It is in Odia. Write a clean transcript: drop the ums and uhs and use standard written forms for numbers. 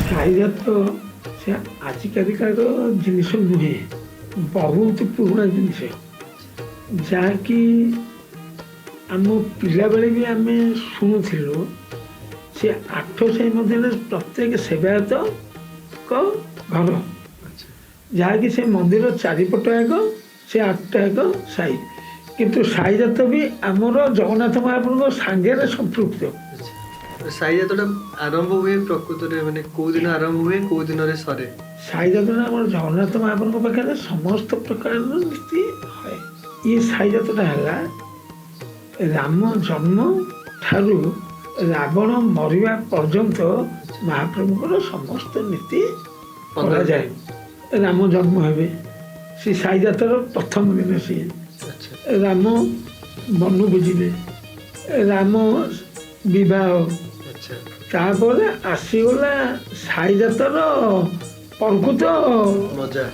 ସାଇଜାତ ସେ ଆଜିକାଲିକାର ଜିନିଷ ନୁହେଁ, ବହୁତ ପୁରୁଣା ଜିନିଷ, ଯାହାକି ଆମ ପିଲାବେଳେ ବି ଆମେ ଶୁଣୁଥିଲୁ। ସେ 8 ସାହି ମଧ୍ୟରେ ପ୍ରତ୍ୟେକ ସେବାୟତଙ୍କ ଘର, ଯାହାକି ସେ ମନ୍ଦିର ଚାରିପଟ ଏକ ସେ 8ଟା ଏକ ସାହି। କିନ୍ତୁ ସାଇଜାତ ବି ଆମର ଜଗନ୍ନାଥ ମହାପ୍ରଭୁଙ୍କ ସାଙ୍ଗରେ ସମ୍ପୃକ୍ତ। ସାଇଜାତଟା ଆରମ୍ଭ ହୁଏ ପ୍ରକୃତରେ ମାନେ କୋଉ ଦିନ ଆରମ୍ଭ ହୁଏ, କୋଉ ଦିନରେ ସରେ? ସାଇଜାତଟା ଆମର ଜଗନ୍ନାଥ ମହାପ୍ରଭୁଙ୍କ ପାଖରେ ସମସ୍ତ ପ୍ରକାରର ନୀତି ହୁଏ। ଇଏ ସାଇଜାତଟା ହେଲା ରାମ ଜନ୍ମ ଠାରୁ ରାବଣ ମରିବା ପର୍ଯ୍ୟନ୍ତ ମହାପ୍ରଭୁଙ୍କର ସମସ୍ତ ନୀତି କରାଯାଏ। ରାମ ଜନ୍ମ ହେବେ, ସେ ସାଇଜାତର ପ୍ରଥମ ଦିନ ସିଏ। ରାମ ବନକୁ ଯିବେ, ରାମ ବିବାହ, ତାପରେ ଆସିଗଲା ସାଇଜାତର ପ୍ରକୃତ ମଜା।